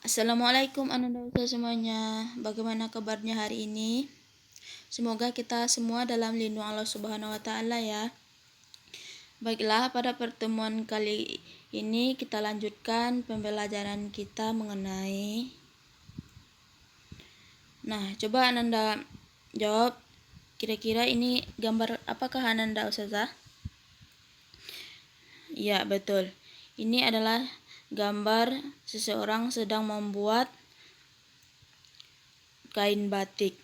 Assalamualaikum Ananda semuanya. Bagaimana kabarnya hari ini? Semoga kita semua dalam lindung Allah Subhanahu wa taala ya. Baiklah, pada pertemuan kali ini kita lanjutkan pembelajaran kita mengenai coba Ananda jawab, kira-kira ini gambar apakah Ananda Ustazah? Ya, betul. Ini adalah gambar seseorang sedang membuat kain batik.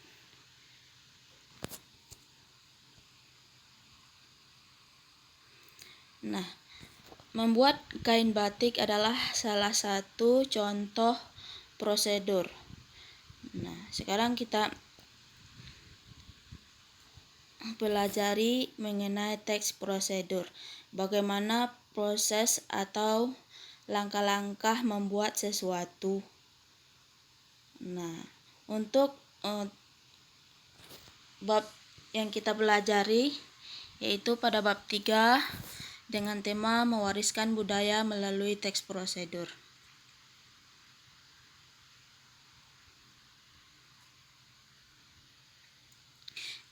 Membuat kain batik adalah salah satu contoh prosedur. Sekarang kita pelajari mengenai teks prosedur. Bagaimana proses atau langkah-langkah membuat sesuatu. Untuk bab yang kita pelajari yaitu pada bab 3 dengan tema mewariskan budaya melalui teks prosedur.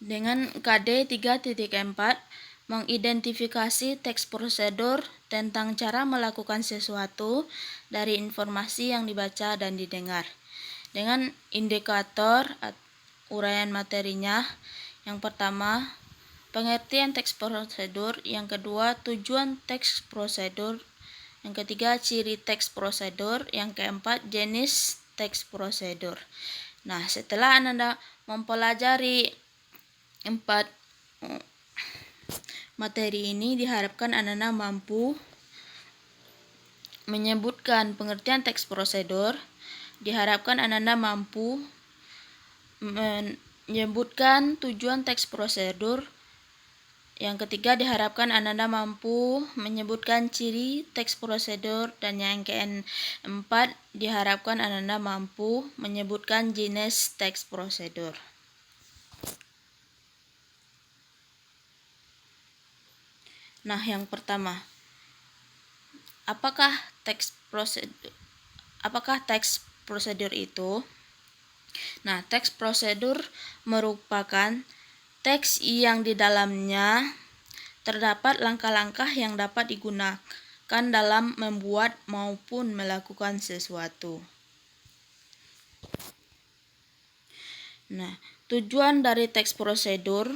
Dengan KD 3.4 mengidentifikasi teks prosedur tentang cara melakukan sesuatu dari informasi yang dibaca dan didengar. Dengan indikator uraian materinya, yang pertama pengertian teks prosedur, yang kedua tujuan teks prosedur, yang ketiga ciri teks prosedur, yang keempat jenis teks prosedur. Setelah Anda mempelajari 4 materi ini, diharapkan Anda mampu menyebutkan pengertian teks prosedur, diharapkan Anda mampu menyebutkan tujuan teks prosedur, yang ketiga diharapkan Anda mampu menyebutkan ciri teks prosedur, dan yang keempat diharapkan Anda mampu menyebutkan jenis teks prosedur. Yang pertama, apakah teks prosedur itu? Teks prosedur merupakan teks yang di dalamnya terdapat langkah-langkah yang dapat digunakan dalam membuat maupun melakukan sesuatu. Tujuan dari teks prosedur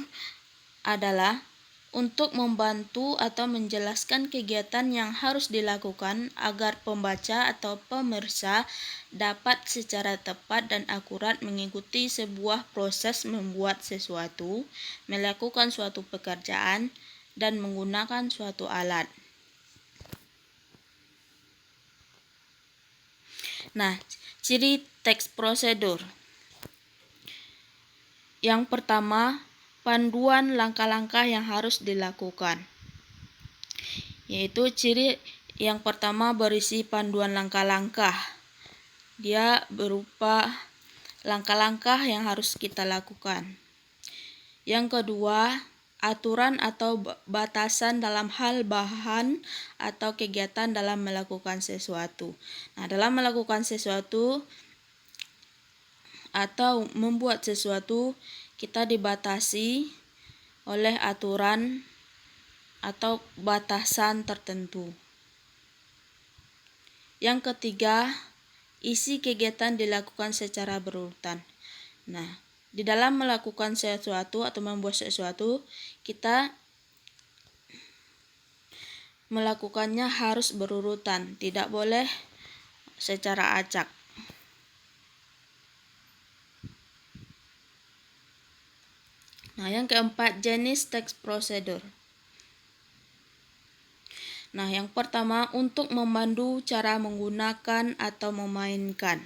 adalah untuk membantu atau menjelaskan kegiatan yang harus dilakukan agar pembaca atau pemirsa dapat secara tepat dan akurat mengikuti sebuah proses membuat sesuatu, melakukan suatu pekerjaan, dan menggunakan suatu alat. Ciri teks prosedur. Yang pertama, panduan langkah-langkah yang harus dilakukan. Yaitu ciri yang pertama berisi panduan langkah-langkah. Dia berupa langkah-langkah yang harus kita lakukan. Yang kedua, aturan atau batasan dalam hal bahan atau kegiatan dalam melakukan sesuatu. Dalam melakukan sesuatu atau membuat sesuatu, kita dibatasi oleh aturan atau batasan tertentu. Yang ketiga, isi kegiatan dilakukan secara berurutan. Di dalam melakukan sesuatu atau membuat sesuatu, kita melakukannya harus berurutan, tidak boleh secara acak. Yang keempat, jenis teks prosedur. Yang pertama, untuk memandu cara menggunakan atau memainkan.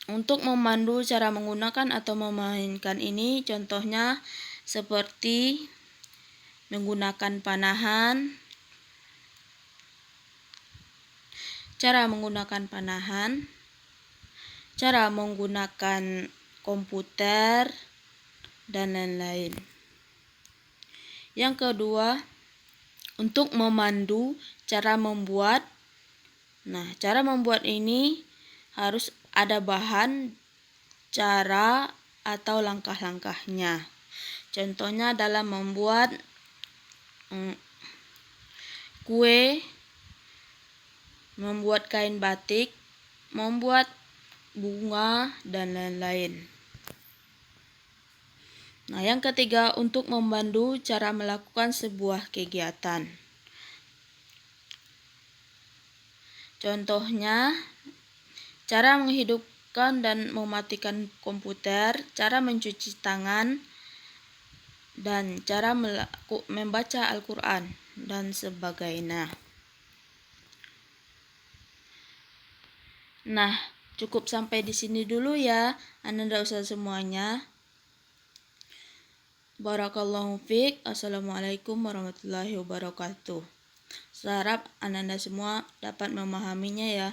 Untuk memandu cara menggunakan atau memainkan ini contohnya seperti menggunakan panahan, cara menggunakan komputer, dan lain-lain. Yang kedua, untuk memandu cara membuat. Nah, cara membuat ini harus ada bahan, cara, atau langkah-langkahnya. Contohnya dalam membuat kue, membuat kain batik, membuat bunga, dan lain-lain. Nah, yang ketiga, untuk membantu cara melakukan sebuah kegiatan. Contohnya, cara menghidupkan dan mematikan komputer, cara mencuci tangan, dan cara membaca Al-Quran, dan sebagainya. Nah, cukup sampai di sini dulu ya, Ananda usah semuanya. Barakallahu fiik. Assalamualaikum warahmatullahi wabarakatuh. Saya harap Ananda semua dapat memahaminya ya.